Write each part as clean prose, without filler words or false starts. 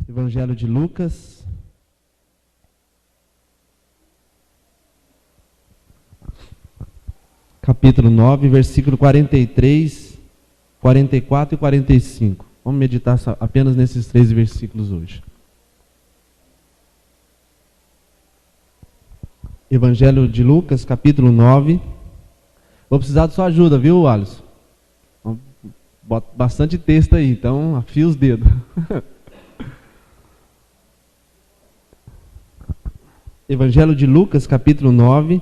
Evangelho de Lucas, capítulo 9, versículo 43, 44 e 45. Vamos meditar apenas nesses 3 versículos hoje. Evangelho de Lucas, capítulo 9. Vou precisar da sua ajuda, viu, Alisson? Bota bastante texto aí, então afia os dedos. Evangelho de Lucas, capítulo 9,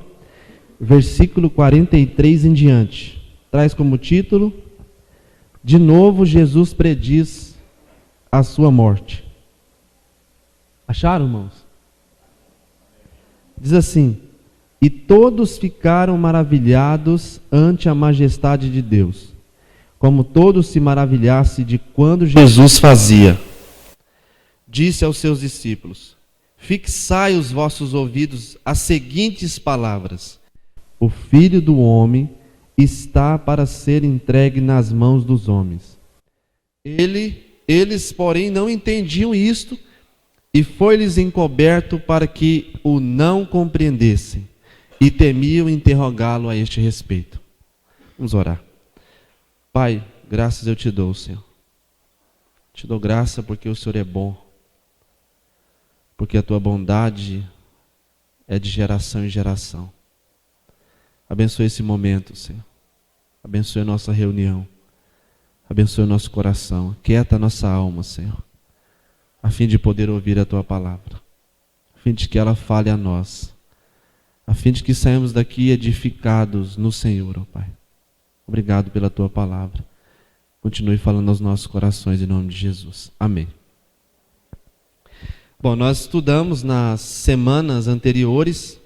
versículo 43 em diante. Traz como título: De novo Jesus prediz a sua morte. Acharam, irmãos? Diz assim: E todos ficaram maravilhados ante a majestade de Deus, como todos se maravilhassem de quando Jesus fazia. Disse aos seus discípulos: Fixai os vossos ouvidos às seguintes palavras: O Filho do Homem está para ser entregue nas mãos dos homens. Eles, porém, não entendiam isto, e foi-lhes encoberto para que o não compreendessem, e temiam interrogá-lo a este respeito. Vamos orar. Pai, graças eu te dou, Senhor. Te dou graça porque o Senhor é bom, porque a tua bondade é de geração em geração. Abençoe esse momento, Senhor. Abençoe a nossa reunião. Abençoe o nosso coração. Aquieta a nossa alma, Senhor, a fim de poder ouvir a tua palavra, a fim de que ela fale a nós, a fim de que saímos daqui edificados no Senhor, ó Pai. Obrigado pela tua palavra. Continue falando aos nossos corações em nome de Jesus. Amém. Bom, nós estudamos nas semanas anteriores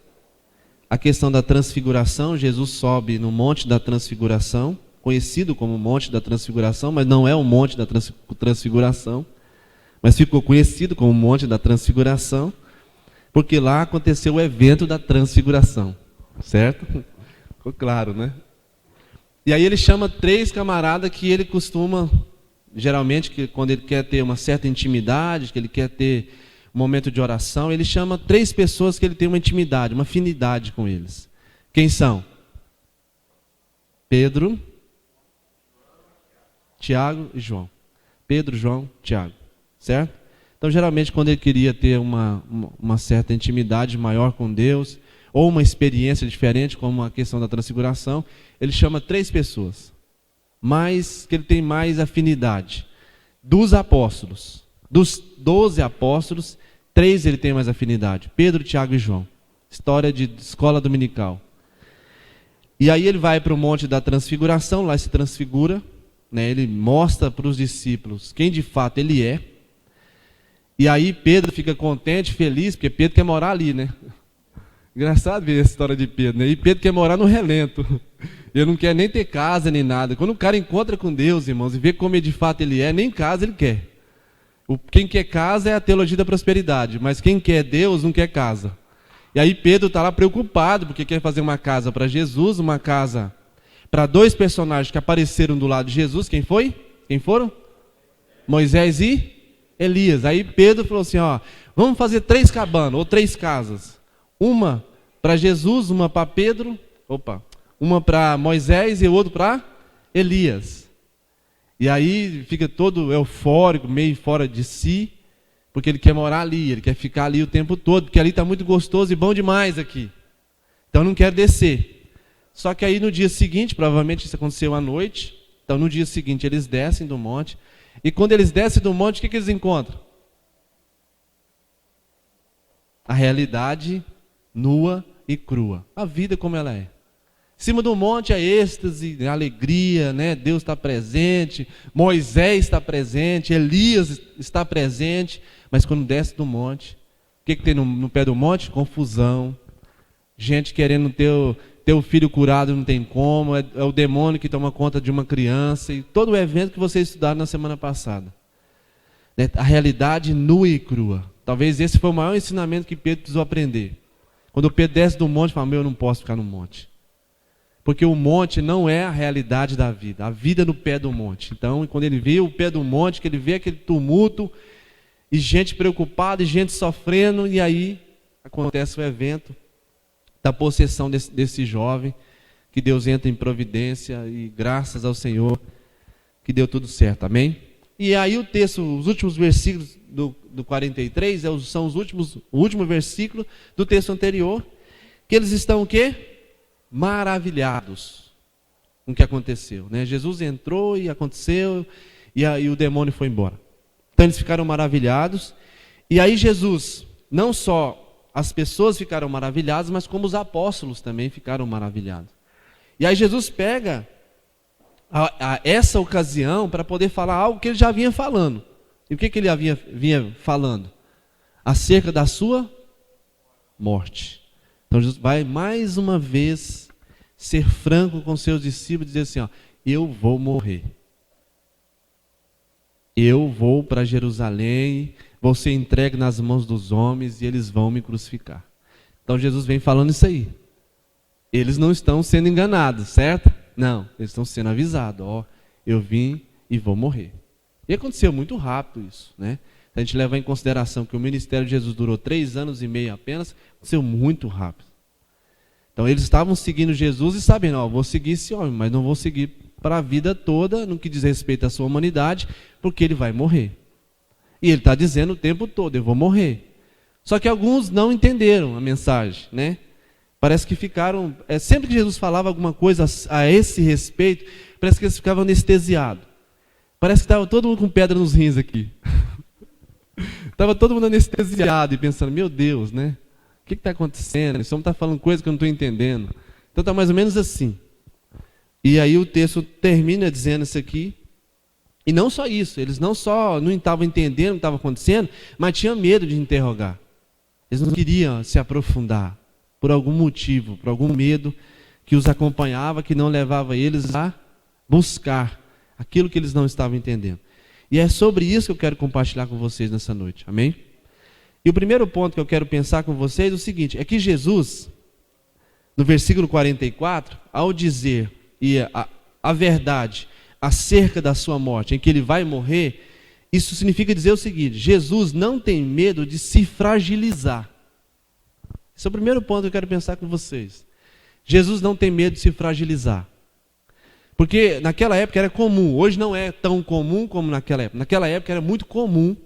a questão da transfiguração. Jesus sobe no Monte da Transfiguração, conhecido como Monte da Transfiguração, mas não é o Monte da Transfiguração, mas ficou conhecido como Monte da Transfiguração, porque lá aconteceu o evento da Transfiguração, certo? Ficou claro, né? E aí ele chama 3 camaradas que ele costuma, geralmente, que quando ele quer ter uma certa intimidade, que ele quer ter um momento de oração, ele chama 3 pessoas que ele tem uma intimidade, uma afinidade com eles. Quem são? Pedro, Tiago e João. Pedro, João, Tiago. Certo? Então, geralmente, quando ele queria ter uma certa intimidade maior com Deus, ou uma experiência diferente, como a questão da transfiguração, ele chama 3 pessoas, mas que ele tem mais afinidade. Dos apóstolos, dos 12 apóstolos, 3 ele tem mais afinidade: Pedro, Tiago e João. História de escola dominical. E aí ele vai para o Monte da Transfiguração, lá se transfigura, né? Ele mostra para os discípulos quem de fato ele é. E aí Pedro fica contente, feliz, porque Pedro quer morar ali, né? Engraçado ver essa história de Pedro, né? E Pedro quer morar no relento. Ele não quer nem ter casa, nem nada. Quando o cara encontra com Deus, irmãos, e vê como de fato ele é, nem casa ele quer. Quem quer casa é a teologia da prosperidade, mas quem quer Deus não quer casa. E aí Pedro está lá preocupado, porque quer fazer uma casa para Jesus, uma casa para 2 personagens que apareceram do lado de Jesus. Quem foi? Quem foram? Moisés e Elias. Aí Pedro falou assim: ó, vamos fazer 3 cabanas, ou 3 casas. Uma para Jesus, uma para Pedro, uma para Moisés e outra para Elias. E aí fica todo eufórico, meio fora de si, porque ele quer morar ali, ele quer ficar ali o tempo todo, porque ali está muito gostoso e bom demais aqui. Então não quer descer. Só que aí no dia seguinte, provavelmente isso aconteceu à noite, então no dia seguinte eles descem do monte, e quando eles descem do monte, o que eles encontram? A realidade nua e crua. A vida como ela é. Em cima do monte é êxtase, alegria, né? Deus está presente, Moisés está presente, Elias está presente, mas quando desce do monte, o que tem no pé do monte? Confusão, gente querendo ter o filho curado, não tem como, é o demônio que toma conta de uma criança, e todo o evento que vocês estudaram na semana passada. A realidade nua e crua. Talvez esse foi o maior ensinamento que Pedro precisou aprender. Quando Pedro desce do monte, fala: eu não posso ficar no monte. Porque o monte não é a realidade da vida. A vida é no pé do monte. Então, quando ele vê o pé do monte, que ele vê aquele tumulto, e gente preocupada, e gente sofrendo, e aí acontece o evento da possessão desse jovem, que Deus entra em providência, e graças ao Senhor que deu tudo certo, amém? E aí o texto, os últimos versículos do 43, são o último versículo do texto anterior, que eles estão o quê? Maravilhados com o que aconteceu, né? Jesus entrou e aconteceu, e aí o demônio foi embora. Então eles ficaram maravilhados, e aí Jesus, não só as pessoas ficaram maravilhadas, mas como os apóstolos também ficaram maravilhados. E aí Jesus pega essa ocasião para poder falar algo que ele já vinha falando. E o que ele vinha falando? Acerca da sua morte. Então Jesus vai mais uma vez ser franco com seus discípulos e dizer assim, ó, eu vou morrer. Eu vou para Jerusalém, vou ser entregue nas mãos dos homens e eles vão me crucificar. Então Jesus vem falando isso aí. Eles não estão sendo enganados, certo? Não, eles estão sendo avisados. Ó, eu vim e vou morrer. E aconteceu muito rápido isso, né? Se a gente levar em consideração que o ministério de Jesus durou 3 anos e meio apenas, aconteceu muito rápido. Então eles estavam seguindo Jesus e sabendo, ó, vou seguir esse homem, mas não vou seguir para a vida toda, no que diz respeito à sua humanidade, porque ele vai morrer. E ele está dizendo o tempo todo, eu vou morrer. Só que alguns não entenderam a mensagem, né? Parece que ficaram, sempre que Jesus falava alguma coisa a esse respeito, parece que eles ficavam anestesiados. Parece que estava todo mundo com pedra nos rins aqui. Estava todo mundo anestesiado e pensando, meu Deus, né? O que está acontecendo? Esse homem está falando coisa que eu não estou entendendo. Então está mais ou menos assim. E aí o texto termina dizendo isso aqui. E não só isso, eles não estavam entendendo o que estava acontecendo, mas tinham medo de interrogar. Eles não queriam se aprofundar. Por algum motivo, por algum medo que os acompanhava, que não levava eles a buscar aquilo que eles não estavam entendendo. E é sobre isso que eu quero compartilhar com vocês nessa noite, amém? E o primeiro ponto que eu quero pensar com vocês é o seguinte, é que Jesus, no versículo 44, ao dizer a verdade acerca da sua morte, em que ele vai morrer, isso significa dizer o seguinte, Jesus não tem medo de se fragilizar. Esse é o primeiro ponto que eu quero pensar com vocês. Jesus não tem medo de se fragilizar. Porque naquela época era comum, hoje não é tão comum como naquela época. Naquela época era muito comum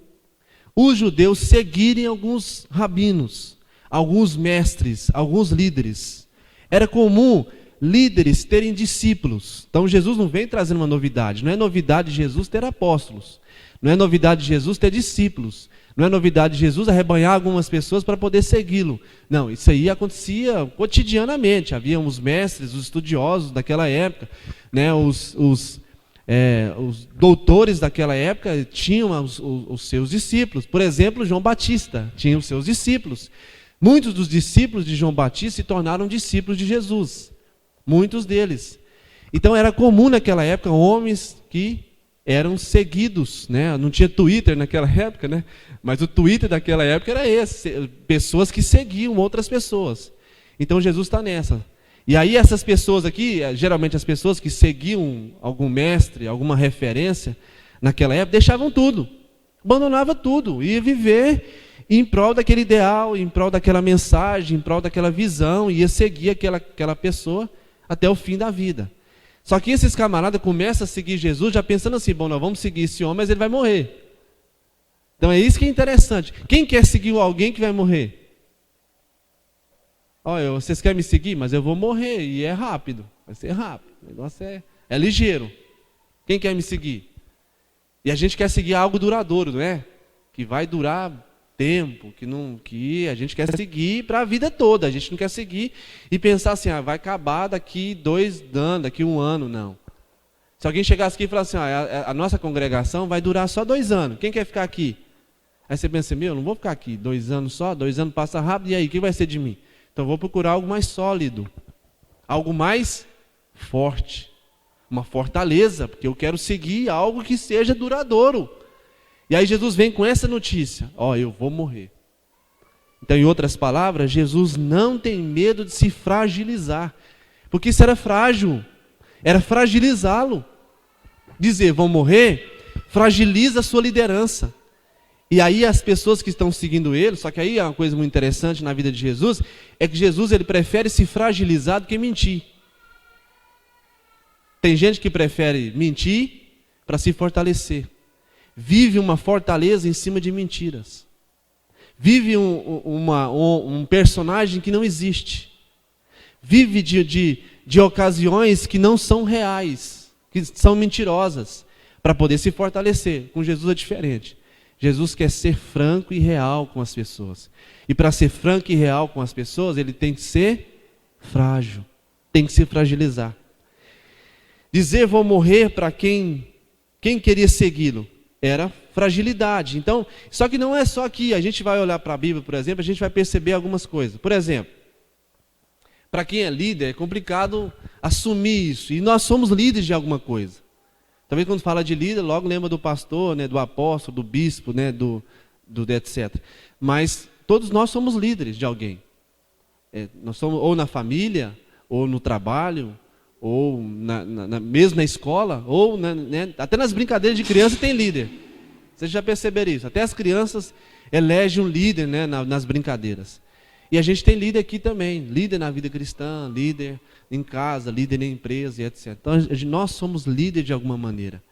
os judeus seguirem alguns rabinos, alguns mestres, alguns líderes. Era comum líderes terem discípulos. Então Jesus não vem trazendo uma novidade. Não é novidade de Jesus ter apóstolos. Não é novidade de Jesus ter discípulos. Não é novidade de Jesus arrebanhar algumas pessoas para poder segui-lo. Não, isso aí acontecia cotidianamente. Havia os mestres, os estudiosos daquela época, né? Os doutores daquela época tinham os seus discípulos. Por exemplo, João Batista tinha os seus discípulos. Muitos dos discípulos de João Batista se tornaram discípulos de Jesus. Muitos deles. Então era comum naquela época homens que eram seguidos, né? Não tinha Twitter naquela época, né? Mas o Twitter daquela época era esse, pessoas que seguiam outras pessoas. Então Jesus está nessa. E aí essas pessoas aqui, geralmente as pessoas que seguiam algum mestre, alguma referência, naquela época, deixavam tudo, abandonava tudo, ia viver em prol daquele ideal, em prol daquela mensagem, em prol daquela visão, ia seguir aquela pessoa até o fim da vida. Só que esses camaradas começam a seguir Jesus já pensando assim, bom, nós vamos seguir esse homem, mas ele vai morrer. Então é isso que é interessante. Quem quer seguir alguém que vai morrer? Olha, vocês querem me seguir, mas eu vou morrer, e é rápido, vai ser rápido, o negócio é ligeiro. Quem quer me seguir? E a gente quer seguir algo duradouro, não é? Que vai durar tempo, que a gente quer seguir para a vida toda, a gente não quer seguir e pensar assim, vai acabar daqui 2 anos, daqui 1 ano, não. Se alguém chegasse aqui e falasse assim, a nossa congregação vai durar só 2 anos, quem quer ficar aqui? Aí você pensa, eu não vou ficar aqui 2 anos só, 2 anos passa rápido, e aí, o que vai ser de mim? Então eu vou procurar algo mais sólido, algo mais forte, uma fortaleza, porque eu quero seguir algo que seja duradouro. E aí Jesus vem com essa notícia, eu vou morrer. Então, em outras palavras, Jesus não tem medo de se fragilizar, porque isso era frágil, era fragilizá-lo. Dizer, vão morrer, fragiliza a sua liderança. E aí as pessoas que estão seguindo ele, só que aí é uma coisa muito interessante na vida de Jesus, é que Jesus ele prefere se fragilizar do que mentir. Tem gente que prefere mentir para se fortalecer. Vive uma fortaleza em cima de mentiras. Vive um personagem que não existe. Vive de ocasiões que não são reais, que são mentirosas, para poder se fortalecer. Com Jesus é diferente. Jesus quer ser franco e real com as pessoas. E para ser franco e real com as pessoas, ele tem que ser frágil, tem que se fragilizar. Dizer vou morrer para quem queria segui-lo era fragilidade. Então, só que não é só aqui. A gente vai olhar para a Bíblia, por exemplo, a gente vai perceber algumas coisas. Por exemplo, para quem é líder, é complicado assumir isso. E nós somos líderes de alguma coisa. Talvez quando fala de líder, logo lembra do pastor, né, do apóstolo, do bispo, né, do etc. Mas todos nós somos líderes de alguém. Nós somos ou na família, ou no trabalho, ou mesmo na escola, ou né, até nas brincadeiras de criança tem líder. Vocês já perceberam isso? Até as crianças elegem um líder, né, nas brincadeiras. E a gente tem líder aqui também, líder na vida cristã, líder em casa, líder na empresa e etc. Então nós somos líder de alguma maneira.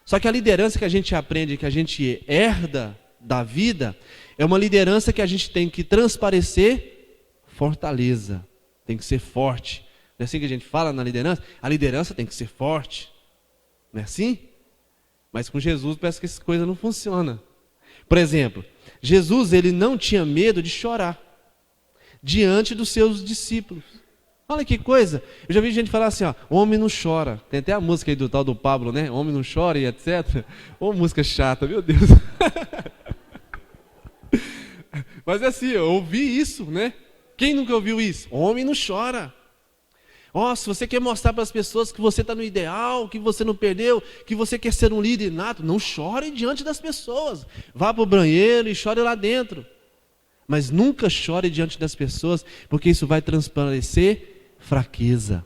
Só que a liderança que a gente aprende, que a gente herda da vida, é uma liderança que a gente tem que transparecer fortaleza, tem que ser forte. Não é assim que a gente fala na liderança? A liderança tem que ser forte. Não é assim? Mas com Jesus parece que essa coisa não funciona. Por exemplo, Jesus ele não tinha medo de chorar diante dos seus discípulos. Olha que coisa. Eu já vi gente falar assim, ó, homem não chora. Tem até a música aí do tal do Pablo, né? Homem não chora e etc. Ô, música chata, meu Deus. Mas é assim, eu ouvi isso, né? Quem nunca ouviu isso? Homem não chora. Ó, se você quer mostrar para as pessoas que você está no ideal, que você não perdeu, que você quer ser um líder nato, não chore diante das pessoas. Vá para o banheiro e chore lá dentro. Mas nunca chore diante das pessoas, porque isso vai transparecer fraqueza.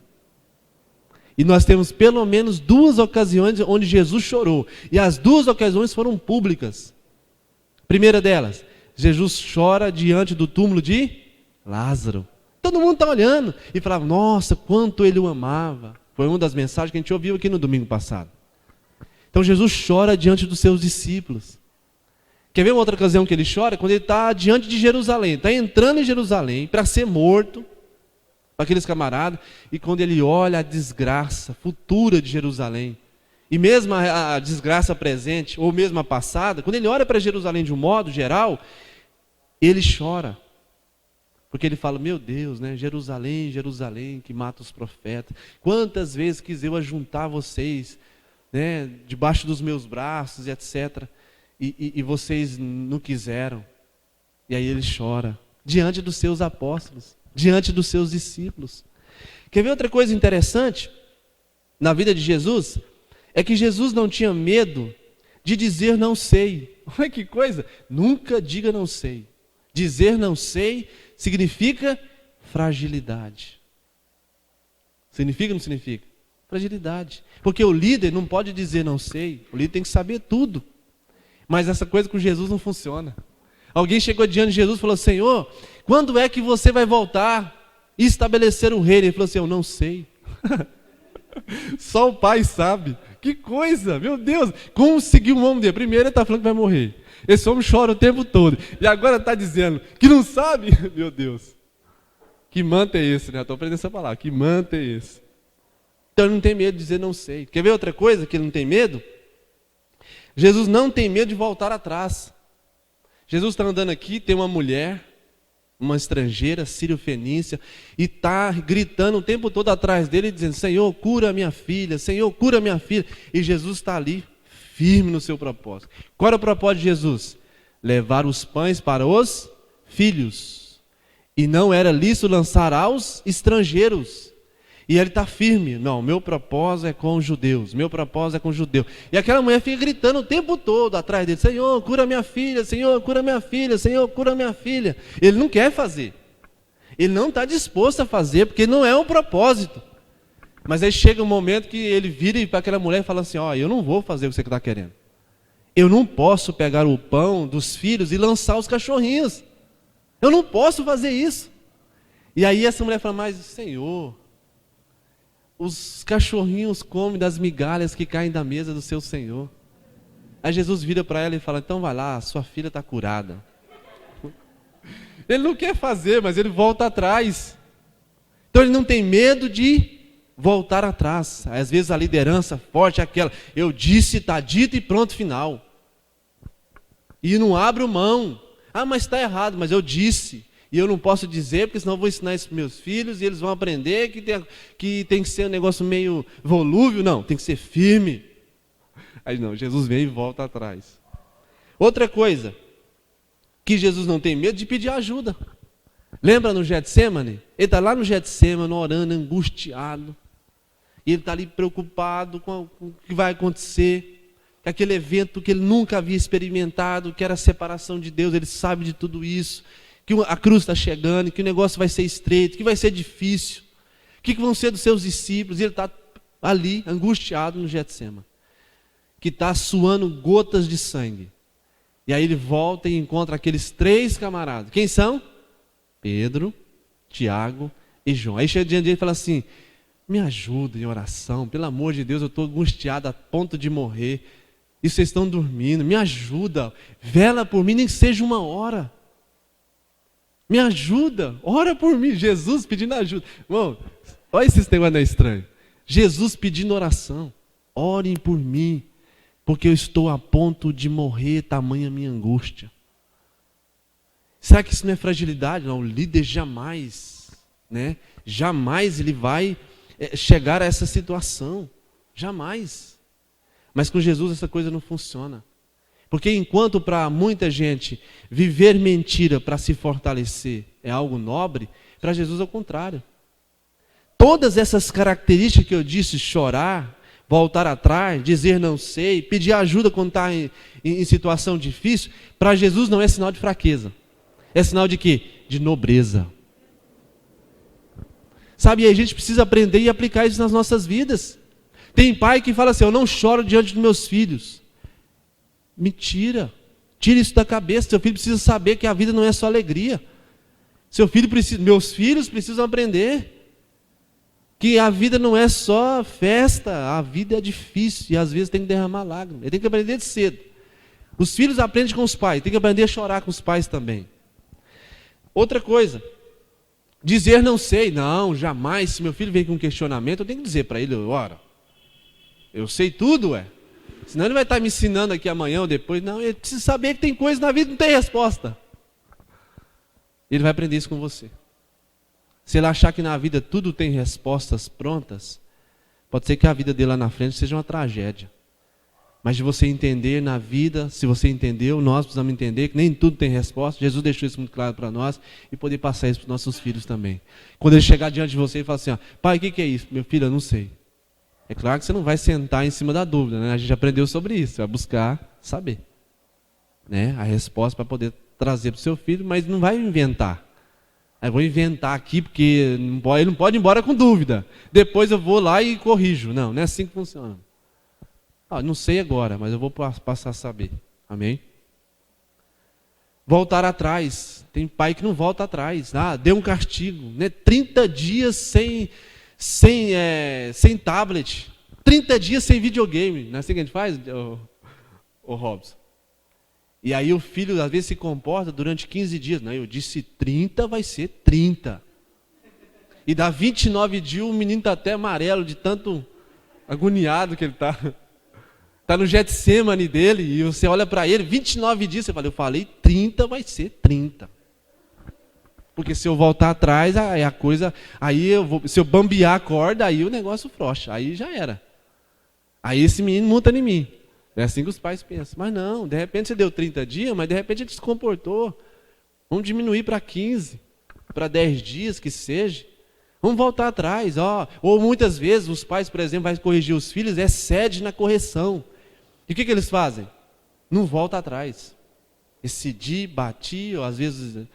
E nós temos pelo menos 2 ocasiões onde Jesus chorou. E as 2 ocasiões foram públicas. Primeira delas, Jesus chora diante do túmulo de Lázaro. Todo mundo está olhando e falava, nossa, quanto ele o amava. Foi uma das mensagens que a gente ouviu aqui no domingo passado. Então Jesus chora diante dos seus discípulos. Quer ver uma outra ocasião que ele chora? Quando ele está diante de Jerusalém, está entrando em Jerusalém para ser morto, para aqueles camaradas, e quando ele olha a desgraça futura de Jerusalém, e mesmo a desgraça presente, ou mesmo a passada, quando ele olha para Jerusalém de um modo geral, ele chora. Porque ele fala, meu Deus, né? Jerusalém, Jerusalém, que mata os profetas. Quantas vezes quis eu ajuntar vocês, né, debaixo dos meus braços e etc., e vocês não quiseram. E aí ele chora diante dos seus apóstolos, diante dos seus discípulos. Quer ver outra coisa interessante na vida de Jesus? É que Jesus não tinha medo de dizer não sei. Olha que coisa, nunca diga não sei. Dizer não sei significa fragilidade. Significa ou não significa? Fragilidade. Porque o líder não pode dizer não sei, o líder tem que saber tudo. Mas essa coisa com Jesus não funciona. Alguém chegou diante de Jesus e falou, Senhor, quando é que você vai voltar e estabelecer um reino? Ele falou assim, eu não sei. Só o Pai sabe. Que coisa, meu Deus. Como seguir um homem dele? Primeiro ele está falando que vai morrer. Esse homem chora o tempo todo. E agora está dizendo que não sabe? Meu Deus. Que manto é esse, né? Estou aprendendo essa palavra. Que manto é esse? Então ele não tem medo de dizer não sei. Quer ver outra coisa que ele não tem medo? Jesus não tem medo de voltar atrás. Jesus está andando aqui, tem uma mulher, uma estrangeira, sírio-fenícia, e está gritando o tempo todo atrás dele, dizendo, Senhor, cura minha filha, Senhor, cura minha filha. E Jesus está ali, firme no seu propósito. Qual era o propósito de Jesus? Levar os pães para os filhos. E não era lícito lançar aos estrangeiros. E ele está firme. Não, meu propósito é com os judeus. Meu propósito é com os judeus. E aquela mulher fica gritando o tempo todo atrás dele. Senhor, cura minha filha. Senhor, cura minha filha. Senhor, cura minha filha. Ele não quer fazer. Ele não está disposto a fazer, porque não é um propósito. Mas aí chega um momento que ele vira para aquela mulher e fala assim, ó, eu não vou fazer o que você está querendo. Eu não posso pegar o pão dos filhos e lançar os cachorrinhos. Eu não posso fazer isso. E aí essa mulher fala, mas Senhor, os cachorrinhos comem das migalhas que caem da mesa do seu Senhor. Aí Jesus vira para ela e fala, então vai lá, sua filha está curada. Ele não quer fazer, mas ele volta atrás. Então ele não tem medo de voltar atrás. Às vezes a liderança forte é aquela, eu disse, está dito e pronto, final. E não abro mão. Ah, mas está errado, mas eu disse. E eu não posso dizer, porque senão eu vou ensinar isso para meus filhos e eles vão aprender que tem que ser um negócio meio volúvel. Não, tem que ser firme. Aí não, Jesus vem e volta atrás. Outra coisa, que Jesus não tem medo de pedir ajuda. Lembra no Getsêmani? Ele está lá no Getsêmani, orando, angustiado. E ele está ali preocupado com o que vai acontecer. Aquele evento que ele nunca havia experimentado, que era a separação de Deus, ele sabe de tudo isso. Que a cruz está chegando, que o negócio vai ser estreito, que vai ser difícil. O que vão ser dos seus discípulos? E ele está ali, angustiado no Getsêmani. Que está suando gotas de sangue. E aí ele volta e encontra aqueles 3 camaradas. Quem são? Pedro, Tiago e João. Aí chega diante dele e fala assim, me ajuda em oração, pelo amor de Deus, eu estou angustiado a ponto de morrer. E vocês estão dormindo, me ajuda, vela por mim, nem que seja 1 hora. Me ajuda, ora por mim. Jesus pedindo ajuda. Irmão, olha esse negócio não é estranho. Jesus pedindo oração, orem por mim, porque eu estou a ponto de morrer, tamanha minha angústia. Será que isso não é fragilidade? Não, o líder jamais, né? Jamais ele vai chegar a essa situação. Jamais. Mas com Jesus essa coisa não funciona. Porque enquanto para muita gente viver mentira para se fortalecer é algo nobre, para Jesus é o contrário. Todas essas características que eu disse, chorar, voltar atrás, dizer não sei, pedir ajuda quando está em situação difícil, para Jesus não é sinal de fraqueza. É sinal de quê? De nobreza. Sabe, e a gente precisa aprender e aplicar isso nas nossas vidas. Tem pai que fala assim, eu não choro diante dos meus filhos. Mentira. Tira isso da cabeça. Seu filho precisa saber que a vida não é só alegria. Meus filhos precisam aprender que a vida não é só festa, a vida é difícil e às vezes tem que derramar lágrimas. Ele tem que aprender de cedo. Os filhos aprendem com os pais, tem que aprender a chorar com os pais também. Outra coisa, dizer não sei, não, jamais. Se meu filho vem com um questionamento, eu tenho que dizer para ele, ora, eu sei tudo, senão ele vai estar me ensinando aqui amanhã ou depois. Não, ele precisa saber que tem coisa na vida que não tem resposta. Ele vai aprender isso com você. Se ele achar que na vida tudo tem respostas prontas, pode ser que a vida dele lá na frente seja uma tragédia. Mas de você entender na vida, se você entendeu, nós precisamos entender que nem tudo tem resposta. Jesus deixou isso muito claro para nós e poder passar isso para os nossos filhos também. Quando ele chegar diante de você e falar assim, ó, pai, o que é isso? Meu filho, eu não sei. É claro que você não vai sentar em cima da dúvida, né? A gente aprendeu sobre isso, você vai buscar saber, né? A resposta para poder trazer para o seu filho, mas não vai inventar. Eu vou inventar aqui porque ele não pode ir embora com dúvida. Depois eu vou lá e corrijo. Não, não é assim que funciona. Não sei agora, mas eu vou passar a saber. Amém? Voltar atrás. Tem pai que não volta atrás. Deu um castigo, né? 30 dias sem tablet. 30 dias sem videogame. Não é assim que a gente faz, o Robson? E aí o filho às vezes se comporta durante 15 dias. Não, eu disse 30, vai ser 30. E dá 29 dias, o menino está até amarelo de tanto agoniado que ele está. Está no Getsêmani dele, e você olha para ele, 29 dias, você fala, eu falei 30, vai ser 30. Porque se eu voltar atrás, aí a coisa, se eu bambear a corda, aí o negócio frouxa, aí já era. Aí esse menino monta em mim. É assim que os pais pensam. Mas não, de repente você deu 30 dias, mas de repente ele se comportou. Vamos diminuir para 15, para 10 dias que seja. Vamos voltar atrás. Ou muitas vezes os pais, por exemplo, vão corrigir os filhos, cede na correção. E o que eles fazem? Não volta atrás. Decidi, bati, ou às vezes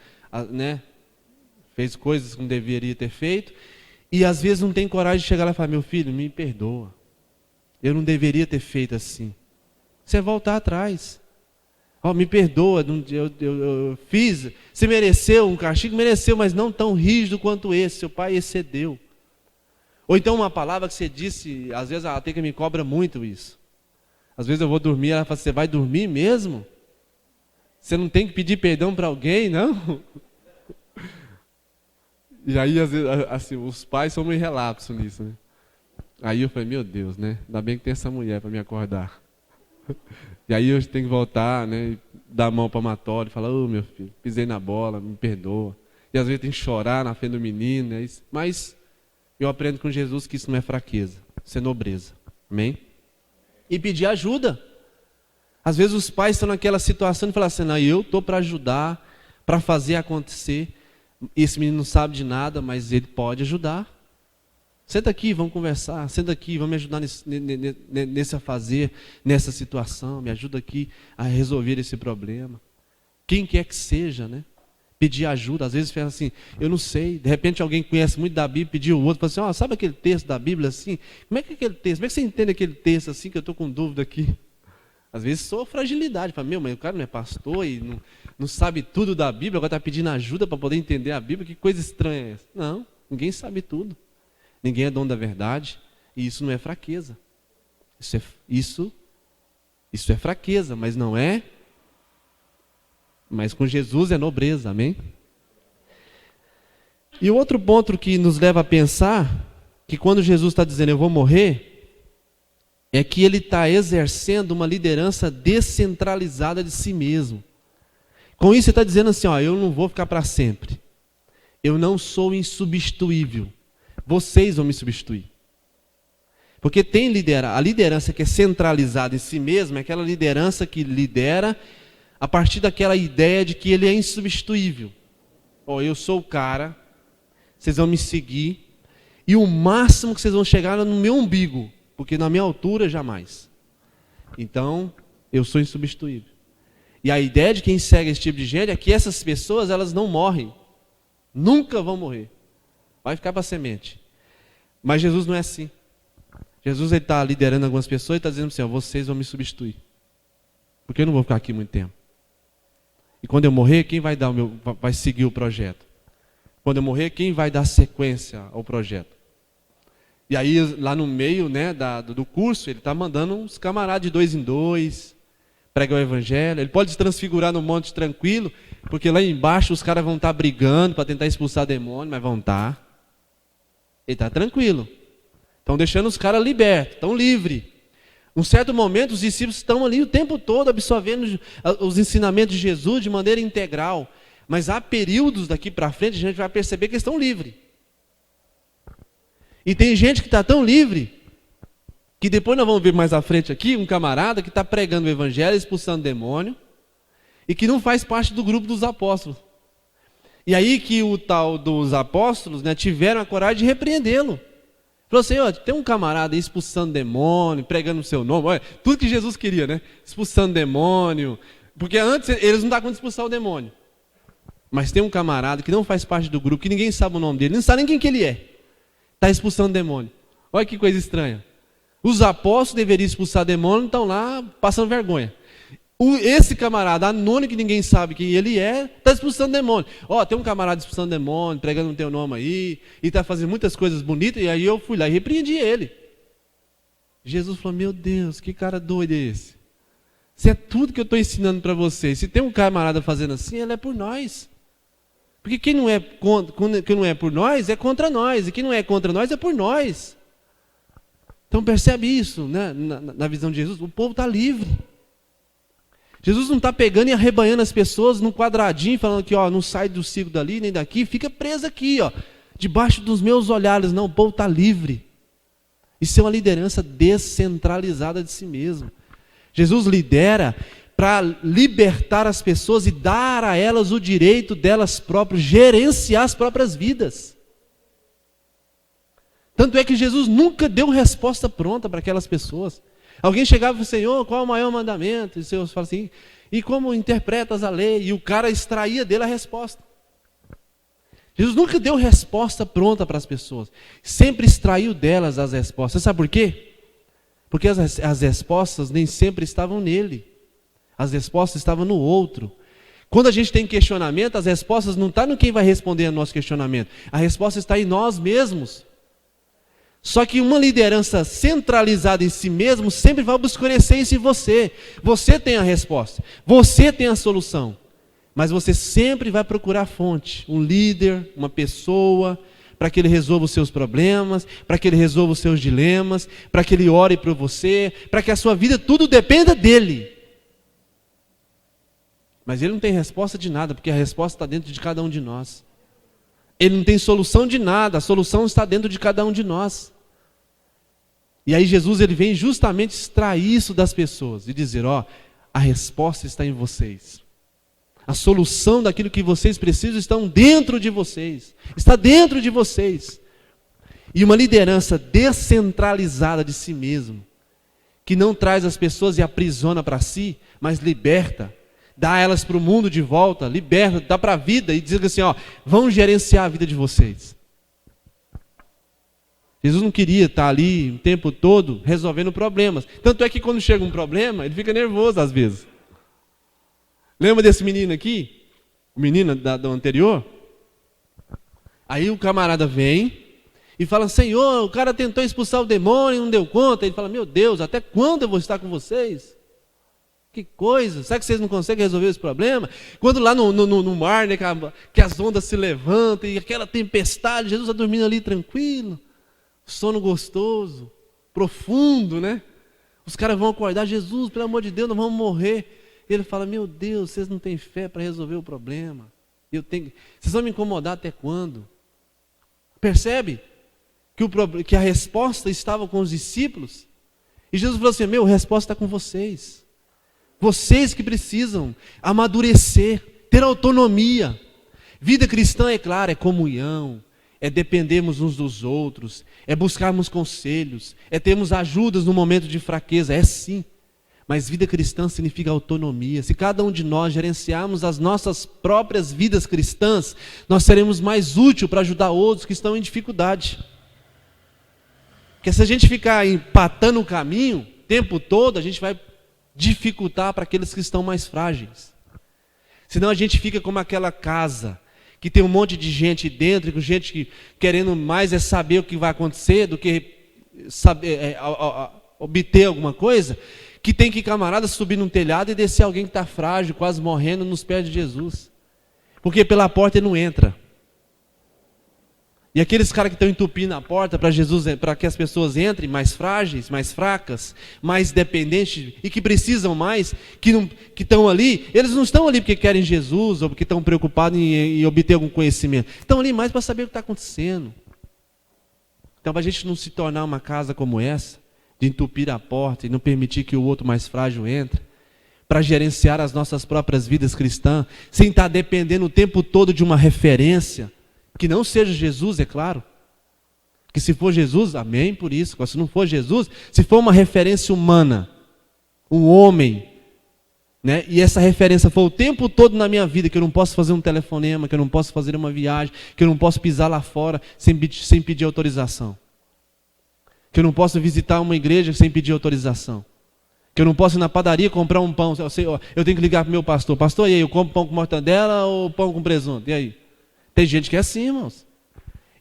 fez coisas que não deveria ter feito, e às vezes não tem coragem de chegar lá e falar, meu filho, me perdoa. Eu não deveria ter feito assim. Isso é voltar atrás. Me perdoa, eu fiz, você mereceu um castigo, mereceu, mas não tão rígido quanto esse, seu pai excedeu. Ou então uma palavra que você disse, às vezes a Teca me cobra muito isso. Às vezes eu vou dormir, ela fala, você vai dormir mesmo? Você não tem que pedir perdão para alguém, não? E aí, às vezes, assim, os pais são meio relapso nisso, né? Aí eu falei, meu Deus, né? Ainda bem que tem essa mulher para me acordar. E aí eu tenho que voltar, né? Dar a mão para palmatória e falar, meu filho, pisei na bola, me perdoa. E às vezes tem que chorar na frente do menino, né? Mas eu aprendo com Jesus que isso não é fraqueza, isso é nobreza. Amém? E pedir ajuda. Às vezes os pais estão naquela situação e falam assim, não, eu estou para ajudar, para fazer acontecer. Esse menino não sabe de nada, mas ele pode ajudar. Senta aqui, vamos conversar. Senta aqui, vamos me ajudar nesse a fazer, nessa situação. Me ajuda aqui a resolver esse problema. Quem quer que seja, né? Pedir ajuda. Às vezes fala assim, eu não sei. De repente alguém conhece muito da Bíblia, pediu o outro, fala assim, sabe aquele texto da Bíblia assim? Como é que é aquele texto? Como é que você entende aquele texto assim que eu estou com dúvida aqui? Às vezes sou fragilidade. Fala, mas o cara não é pastor e não sabe tudo da Bíblia, agora está pedindo ajuda para poder entender a Bíblia. Que coisa estranha é essa? Não, ninguém sabe tudo. Ninguém é dono da verdade. E isso não é fraqueza. Isso é fraqueza, mas não é. Mas com Jesus é nobreza, amém? E o outro ponto que nos leva a pensar, que quando Jesus está dizendo eu vou morrer, é que ele está exercendo uma liderança descentralizada de si mesmo. Com isso ele está dizendo assim, eu não vou ficar para sempre. Eu não sou insubstituível. Vocês vão me substituir. Porque tem a liderança que é centralizada em si mesma, é aquela liderança que lidera a partir daquela ideia de que ele é insubstituível. Eu sou o cara, vocês vão me seguir, e o máximo que vocês vão chegar é no meu umbigo, porque na minha altura jamais. Então, eu sou insubstituível. E a ideia de quem segue esse tipo de gente é que essas pessoas, elas não morrem. Nunca vão morrer. Vai ficar para a semente. Mas Jesus não é assim. Jesus está liderando algumas pessoas e está dizendo assim, vocês vão me substituir. Porque eu não vou ficar aqui muito tempo. E quando eu morrer, quem vai seguir o projeto? Quando eu morrer, quem vai dar sequência ao projeto? E aí, lá no meio, né, do curso, ele está mandando uns camaradas de 2 em 2, pregar o evangelho. Ele pode se transfigurar no monte tranquilo, porque lá embaixo os caras vão estar brigando para tentar expulsar demônio, mas vão estar. Ele está tranquilo. Estão deixando os caras libertos, estão livres. Num certo momento, os discípulos estão ali o tempo todo absorvendo os ensinamentos de Jesus de maneira integral. Mas há períodos daqui para frente, a gente vai perceber que eles estão livres. E tem gente que está tão livre, que depois nós vamos ver mais à frente aqui, um camarada que está pregando o evangelho, expulsando demônio, e que não faz parte do grupo dos apóstolos. E aí que o tal dos apóstolos, né, tiveram a coragem de repreendê-lo. Falou assim, tem um camarada aí expulsando demônio, pregando o seu nome, olha, tudo que Jesus queria, né? Expulsando demônio, porque antes eles não davam conta de expulsar o demônio. Mas tem um camarada que não faz parte do grupo, que ninguém sabe o nome dele, não sabe nem quem que ele é. Está expulsando demônio. Olha que coisa estranha. Os apóstolos deveriam expulsar demônio, estão lá passando vergonha. Esse camarada anônimo, que ninguém sabe quem ele é, está expulsando demônio. Tem um camarada expulsando demônio, pregando o teu nome aí, e está fazendo muitas coisas bonitas, e aí eu fui lá e repreendi ele. Jesus falou, meu Deus, que cara doido é esse? Se é tudo que eu estou ensinando para vocês, se tem um camarada fazendo assim, ele é por nós. Porque quem não é por nós, é contra nós, e quem não é contra nós, é por nós. Então percebe isso, né? Na visão de Jesus, o povo está livre. Jesus não está pegando e arrebanhando as pessoas num quadradinho, falando que não sai do ciclo dali nem daqui, fica preso aqui, debaixo dos meus olhares. Não, o povo está livre. Isso é uma liderança descentralizada de si mesmo. Jesus lidera para libertar as pessoas e dar a elas o direito delas próprias, gerenciar as próprias vidas. Tanto é que Jesus nunca deu resposta pronta para aquelas pessoas. Alguém chegava e falava, Senhor, qual é o maior mandamento? E o Senhor fala assim, e como interpretas a lei? E o cara extraía dele a resposta. Jesus nunca deu resposta pronta para as pessoas. Sempre extraiu delas as respostas. Você sabe por quê? Porque as respostas nem sempre estavam nele. As respostas estavam no outro. Quando a gente tem questionamento, as respostas não estão no quem vai responder ao nosso questionamento. A resposta está em nós mesmos. Só que uma liderança centralizada em si mesmo sempre vai obscurecer isso em você. Você tem a resposta. Você tem a solução. Mas você sempre vai procurar a fonte. Um líder, uma pessoa, para que ele resolva os seus problemas, para que ele resolva os seus dilemas, para que ele ore por você, para que a sua vida tudo dependa dele. Mas ele não tem resposta de nada, porque a resposta está dentro de cada um de nós. Ele não tem solução de nada, a solução está dentro de cada um de nós. E aí Jesus ele vem justamente extrair isso das pessoas e dizer, ó, a resposta está em vocês. A solução daquilo que vocês precisam está dentro de vocês. Está dentro de vocês. E uma liderança descentralizada de si mesmo, que não traz as pessoas e aprisiona para si, mas liberta, dá elas para o mundo de volta, liberta, dá para a vida e diz assim, ó, vão gerenciar a vida de vocês. Jesus não queria estar ali o tempo todo resolvendo problemas. Tanto é que quando chega um problema, ele fica nervoso às vezes. Lembra desse menino aqui? O menino do anterior? Aí o camarada vem e fala, Senhor, o cara tentou expulsar o demônio e não deu conta. Ele fala, meu Deus, até quando eu vou estar com vocês? Que coisa, será que vocês não conseguem resolver esse problema? Quando lá no mar, né, que as ondas se levantam e aquela tempestade, Jesus está dormindo ali tranquilo, sono gostoso, profundo, né? Os caras vão acordar, Jesus, pelo amor de Deus, nós vamos morrer. E ele fala, meu Deus, vocês não têm fé para resolver o problema. Vocês vão me incomodar até quando? Percebe? Que a resposta estava com os discípulos. E Jesus falou assim, a resposta está com vocês. Vocês que precisam amadurecer, ter autonomia. Vida cristã, é claro, é comunhão, é dependermos uns dos outros, é buscarmos conselhos, é termos ajudas no momento de fraqueza, é sim. Mas vida cristã significa autonomia. Se cada um de nós gerenciarmos as nossas próprias vidas cristãs, nós seremos mais úteis para ajudar outros que estão em dificuldade. Porque se a gente ficar empatando o caminho o tempo todo, a gente vai dificultar para aqueles que estão mais frágeis. Senão a gente fica como aquela casa que tem um monte de gente dentro, com gente que querendo mais é saber o que vai acontecer do que saber, obter alguma coisa, que tem que camarada subir num telhado e descer alguém que está frágil, quase morrendo, nos pés de Jesus. Porque pela porta ele não entra. E aqueles caras que estão entupindo a porta para Jesus, para que as pessoas entrem mais frágeis, mais fracas, mais dependentes e que precisam mais, que estão ali, eles não estão ali porque querem Jesus ou porque estão preocupados em obter algum conhecimento. Estão ali mais para saber o que está acontecendo. Então, para a gente não se tornar uma casa como essa, de entupir a porta e não permitir que o outro mais frágil entre, para gerenciar as nossas próprias vidas cristãs, sem estar dependendo o tempo todo de uma referência, que não seja Jesus, é claro. Que se for Jesus, amém por isso. Se não for Jesus, se for uma referência humana, um homem, né? E essa referência for o tempo todo na minha vida, que eu não posso fazer um telefonema, que eu não posso fazer uma viagem, que eu não posso pisar lá fora sem pedir autorização. Que eu não posso visitar uma igreja sem pedir autorização. Que eu não posso ir na padaria comprar um pão. Eu tenho que ligar para o meu pastor. Pastor, e aí, eu compro pão com mortadela ou pão com presunto? E aí? Tem gente que é assim, irmãos.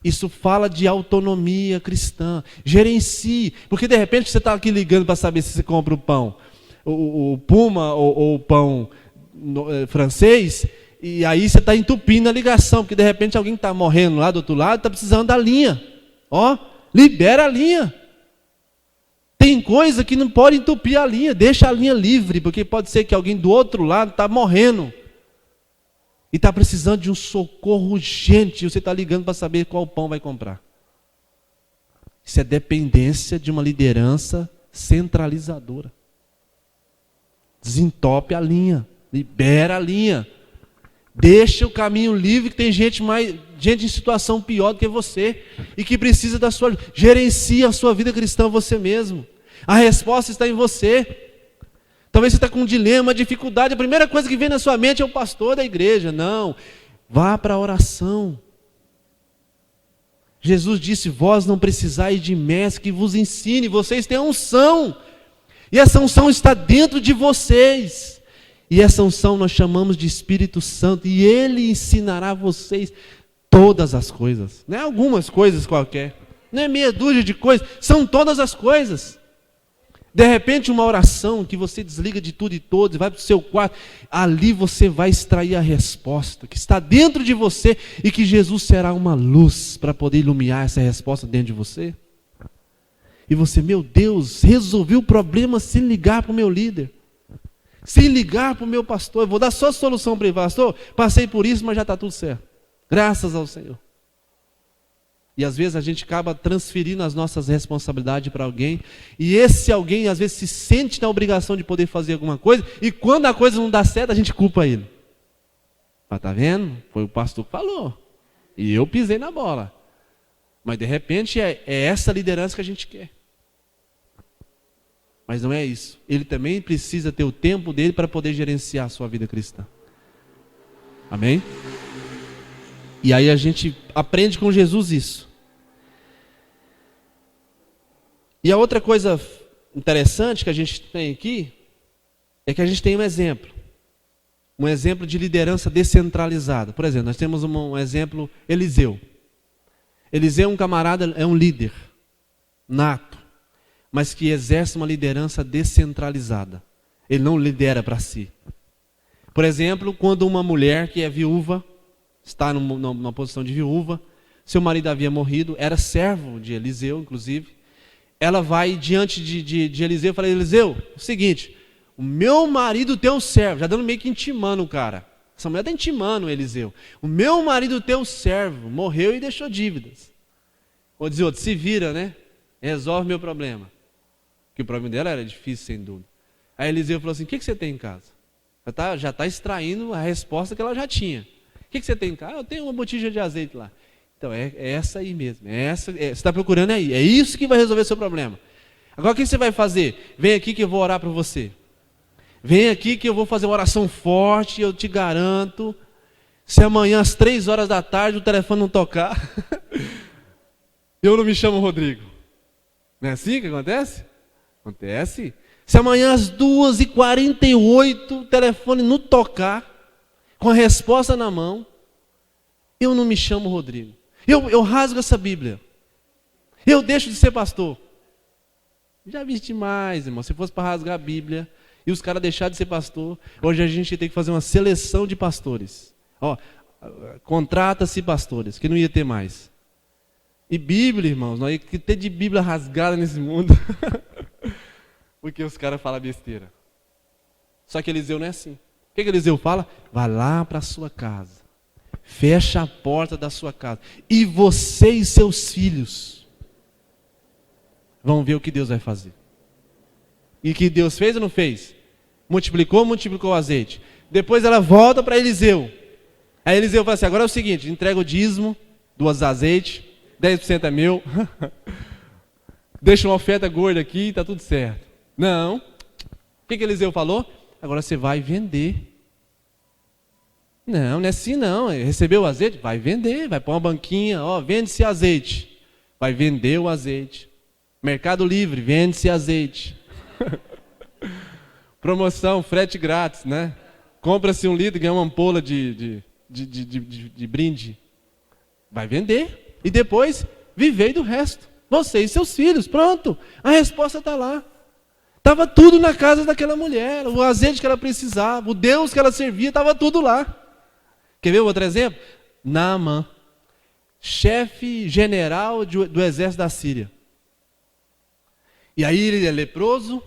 Isso fala de autonomia cristã. Gerencie. Porque de repente você está aqui ligando para saber se você compra o pão, o Puma ou o pão francês, e aí você está entupindo a ligação, porque de repente alguém está morrendo lá do outro lado, está precisando da linha. Ó, libera a linha. Tem coisa que não pode entupir a linha, deixa a linha livre, porque pode ser que alguém do outro lado está morrendo. E está precisando de um socorro urgente, e você está ligando para saber qual pão vai comprar. Isso é dependência de uma liderança centralizadora. Desentope a linha, libera a linha. Deixa o caminho livre, que tem gente em situação pior do que você, e que precisa da sua ajuda. Gerencie a sua vida cristã você mesmo. A resposta está em você. Talvez você está com um dilema, dificuldade, a primeira coisa que vem na sua mente é o pastor da igreja. Não, vá para a oração. Jesus disse: vós não precisais de mestre que vos ensine, vocês têm a unção. E essa unção está dentro de vocês. E essa unção nós chamamos de Espírito Santo. E Ele ensinará a vocês todas as coisas. Não é algumas coisas qualquer. Não é meia dúzia de coisas. São todas as coisas. De repente uma oração que você desliga de tudo e todos, vai para o seu quarto. Ali você vai extrair a resposta que está dentro de você. E que Jesus será uma luz para poder iluminar essa resposta dentro de você. E você, meu Deus, resolvi o problema sem ligar para o meu líder. Sem ligar para o meu pastor. Eu vou dar só a solução para ele. Pastor, passei por isso, mas já está tudo certo. Graças ao Senhor. E às vezes a gente acaba transferindo as nossas responsabilidades para alguém. E esse alguém às vezes se sente na obrigação de poder fazer alguma coisa. E quando a coisa não dá certo, a gente culpa ele. Mas tá vendo? Foi o pastor que falou. E eu pisei na bola. Mas de repente é essa liderança que a gente quer. Mas não é isso. Ele também precisa ter o tempo dele para poder gerenciar a sua vida cristã. Amém? E aí a gente aprende com Jesus isso. E a outra coisa interessante que a gente tem aqui é que a gente tem um exemplo. Um exemplo de liderança descentralizada. Por exemplo, nós temos um exemplo, Eliseu. Eliseu é um camarada, é um líder nato, mas que exerce uma liderança descentralizada. Ele não lidera para si. Por exemplo, quando uma mulher que é viúva, está numa posição de viúva, seu marido havia morrido, era servo de Eliseu, inclusive, ela vai diante de Eliseu e fala: Eliseu, é o seguinte, o meu marido teu servo, já dando meio que intimando o cara, essa mulher está intimando o Eliseu, o meu marido teu servo morreu e deixou dívidas. Ou dizer outro, se vira, né? Resolve meu problema. Porque o problema dela era difícil, sem dúvida. Aí Eliseu falou assim: o que você tem em casa? Já está extraindo a resposta que ela já tinha. O que você tem em casa? Eu tenho uma botija de azeite lá. Então é essa aí mesmo. Você está procurando aí. É isso que vai resolver seu problema. Agora o que você vai fazer? Vem aqui que eu vou orar para você. Vem aqui que eu vou fazer uma oração forte. Eu te garanto. Se amanhã às 3 horas da tarde o telefone não tocar, eu não me chamo Rodrigo. Não é assim que acontece? Acontece. Se amanhã às 2h48 o telefone não tocar, com a resposta na mão, eu não me chamo Rodrigo. Eu rasgo essa Bíblia. Eu deixo de ser pastor. Já vi demais, irmão. Se fosse para rasgar a Bíblia e os caras deixarem de ser pastor, hoje a gente tem que fazer uma seleção de pastores. Ó, contrata-se pastores, que não ia ter mais. E Bíblia, irmãos, nós ia ter de Bíblia rasgada nesse mundo. Porque os caras falam besteira. Só que Eliseu não é assim. O que Eliseu fala? Vai lá para a sua casa. Fecha a porta da sua casa. E você e seus filhos vão ver o que Deus vai fazer. E o que Deus fez ou não fez? Multiplicou o azeite. Depois ela volta para Eliseu. Aí Eliseu fala assim: agora é o seguinte, entrega o dízimo do azeite, 10% é meu. Deixa uma oferta gorda aqui e está tudo certo. Não. O que Eliseu falou? Agora você vai vender. Não é assim não. Recebeu o azeite? Vai vender. Vai pôr uma banquinha. Ó, vende-se azeite. Vai vender o azeite. Mercado Livre, vende-se azeite. Promoção, frete grátis, né? Compra-se 1 litro e ganha uma ampola de brinde. Vai vender. E depois, vivei do resto. Você e seus filhos. Pronto. A resposta está lá. Estava tudo na casa daquela mulher. O azeite que ela precisava. O Deus que ela servia. Estava tudo lá. Quer ver outro exemplo? Naamã. Chefe general do exército da Síria. E aí ele é leproso.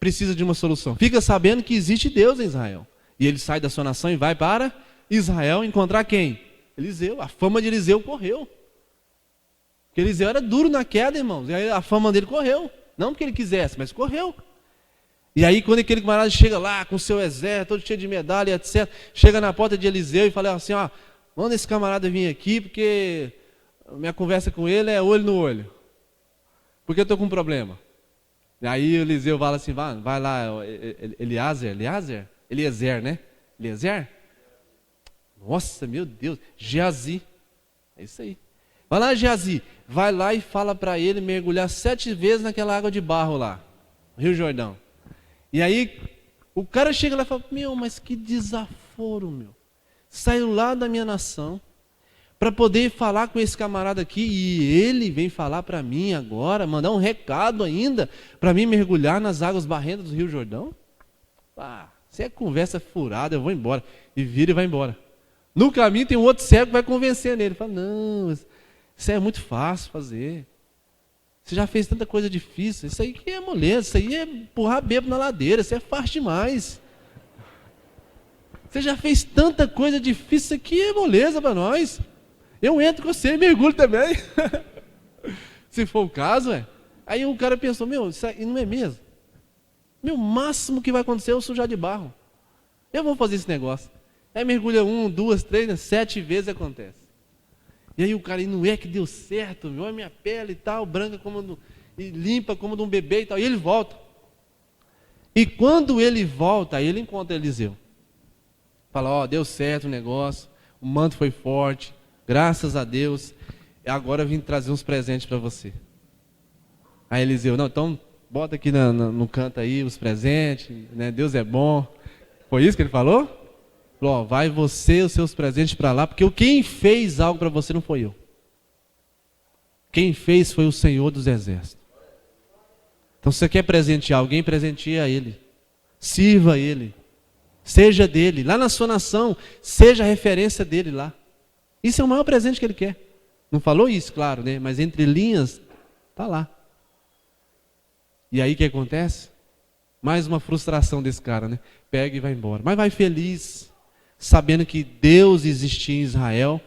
Precisa de uma solução. Fica sabendo que existe Deus em Israel. E ele sai da sua nação e vai para Israel encontrar quem? Eliseu. A fama de Eliseu correu. Porque Eliseu era duro na queda, irmãos. E aí a fama dele correu. Não porque ele quisesse, mas correu. E aí quando aquele camarada chega lá com o seu exército, todo cheio de medalha, etc. Chega na porta de Eliseu e fala assim: ó, manda esse camarada vir aqui, porque minha conversa com ele é olho no olho. Porque eu estou com um problema. E aí Eliseu fala assim: vai lá, Eliezer, né? Eliezer? Nossa, meu Deus, Geazi. É isso aí. Vai lá, Geazi, vai lá e fala para ele mergulhar 7 vezes naquela água de barro lá, Rio Jordão. E aí, o cara chega lá e fala, meu, mas que desaforo, meu. Saiu lá da minha nação para poder falar com esse camarada aqui e ele vem falar para mim agora, mandar um recado ainda para mim mergulhar nas águas barrentas do Rio Jordão? Ah, isso é conversa furada, eu vou embora. E vira e vai embora. No caminho tem um outro cego que vai convencer nele. Fala, não, isso é muito fácil fazer. Você já fez tanta coisa difícil. Isso aí que é moleza, isso aí é empurrar bebo na ladeira, isso é fácil demais. Você já fez tanta coisa difícil, isso aqui é moleza para nós. Eu entro com você e mergulho também. Se for o caso, Aí o cara pensou, meu, isso aí não é mesmo? Meu, máximo que vai acontecer é eu sujar de barro. Eu vou fazer esse negócio. Aí mergulha 1, 2, 3, 7 vezes acontece. E aí o cara, e não é que deu certo, meu, olha minha pele e tal, branca como e limpa como de um bebê e tal. E ele volta. E quando ele volta, aí ele encontra Eliseu. Fala, deu certo o negócio, o manto foi forte, graças a Deus, agora eu vim trazer uns presentes para você. Aí Eliseu, não, então bota aqui no canto aí os presentes, né? Deus é bom. Foi isso que ele falou? Falou, vai você os seus presentes para lá, porque quem fez algo para você não foi eu. Quem fez foi o Senhor dos Exércitos. Então se você quer presentear alguém, presenteie a Ele. Sirva a Ele. Seja dele. Lá na sua nação, seja a referência dele lá. Isso é o maior presente que ele quer. Não falou isso, claro, né? Mas entre linhas, está lá. E aí o que acontece? Mais uma frustração desse cara, né? Pega e vai embora. Mas vai feliz, sabendo que Deus existia em Israel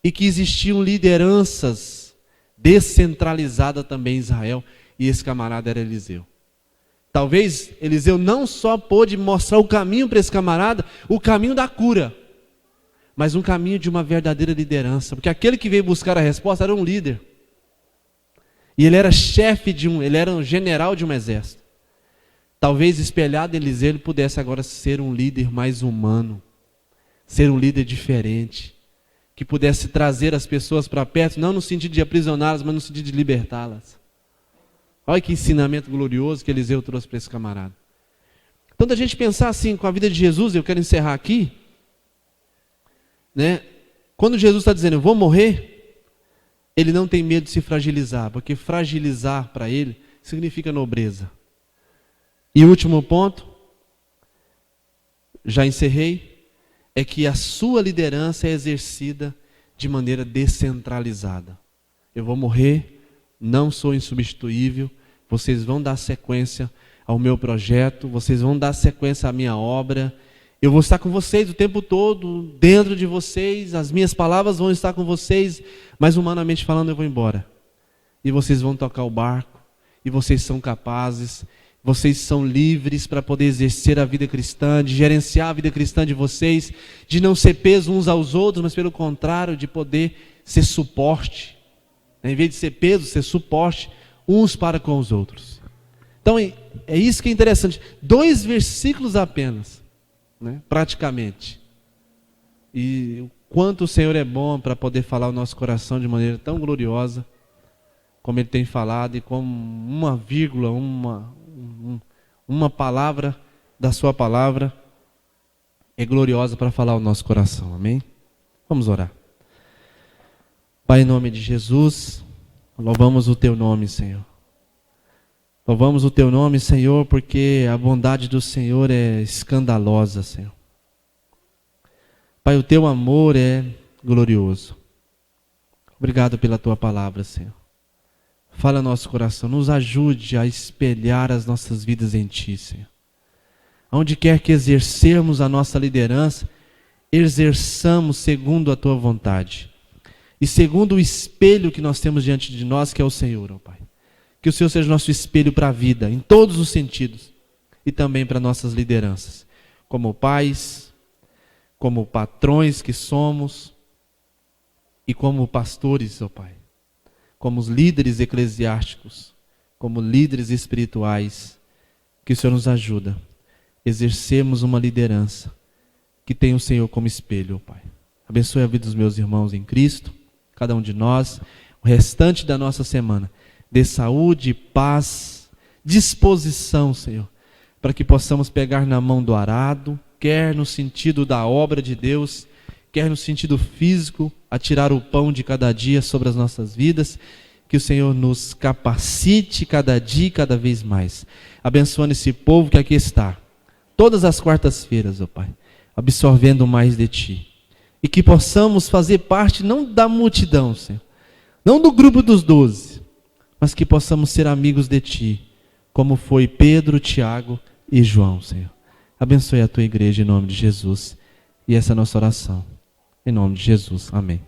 e que existiam lideranças descentralizadas também em Israel. E esse camarada era Eliseu. Talvez Eliseu não só pôde mostrar o caminho para esse camarada, o caminho da cura, mas um caminho de uma verdadeira liderança. Porque aquele que veio buscar a resposta era um líder. E ele era chefe ele era um general de um exército. Talvez espelhado em Eliseu ele pudesse agora ser um líder mais humano, ser um líder diferente, que pudesse trazer as pessoas para perto, não no sentido de aprisioná-las, mas no sentido de libertá-las. Olha que ensinamento glorioso que Eliseu trouxe para esse camarada. Então, da gente pensar assim, com a vida de Jesus, eu quero encerrar aqui, né? Quando Jesus está dizendo, eu vou morrer, ele não tem medo de se fragilizar, porque fragilizar para ele significa nobreza. E o último ponto, já encerrei, é que a sua liderança é exercida de maneira descentralizada. Eu vou morrer, não sou insubstituível, vocês vão dar sequência ao meu projeto, vocês vão dar sequência à minha obra, eu vou estar com vocês o tempo todo, dentro de vocês, as minhas palavras vão estar com vocês, mas humanamente falando eu vou embora. E vocês vão tocar o barco, e vocês são capazes, vocês são livres para poder exercer a vida cristã, de gerenciar a vida cristã de vocês, de não ser peso uns aos outros, mas pelo contrário, de poder ser suporte. Em vez de ser peso, ser suporte uns para com os outros. Então é isso que é interessante. 2 versículos apenas, né? Praticamente. E o quanto o Senhor é bom para poder falar o nosso coração de maneira tão gloriosa, como Ele tem falado, e como uma vírgula, uma palavra da sua palavra é gloriosa para falar o nosso coração. Amém? Vamos orar. Pai, em nome de Jesus, louvamos o Teu nome, Senhor. Louvamos o Teu nome, Senhor, porque a bondade do Senhor é escandalosa, Senhor. Pai, o Teu amor é glorioso. Obrigado pela Tua palavra, Senhor. Fala nosso coração, nos ajude a espelhar as nossas vidas em Ti, Senhor. Onde quer que exercermos a nossa liderança, exerçamos segundo a Tua vontade. E segundo o espelho que nós temos diante de nós, que é o Senhor, ó Pai. Que o Senhor seja nosso espelho para a vida, em todos os sentidos. E também para nossas lideranças. Como pais, como patrões que somos, e como pastores, ó Pai. Como os líderes eclesiásticos, como líderes espirituais. Que o Senhor nos ajuda a exercermos uma liderança que tem o Senhor como espelho, ó Pai. Abençoe a vida dos meus irmãos em Cristo. cada um de nós, o restante da nossa semana. Dê saúde, paz, disposição, Senhor, para que possamos pegar na mão do arado, quer no sentido da obra de Deus, quer no sentido físico, a tirar o pão de cada dia sobre as nossas vidas. Que o Senhor nos capacite cada dia e cada vez mais, abençoando esse povo que aqui está, todas as quartas-feiras, ó Pai, absorvendo mais de Ti, e que possamos fazer parte não da multidão, Senhor, não do grupo dos 12, mas que possamos ser amigos de Ti, como foi Pedro, Tiago e João, Senhor. Abençoe a Tua igreja em nome de Jesus, e essa é a nossa oração, em nome de Jesus, amém.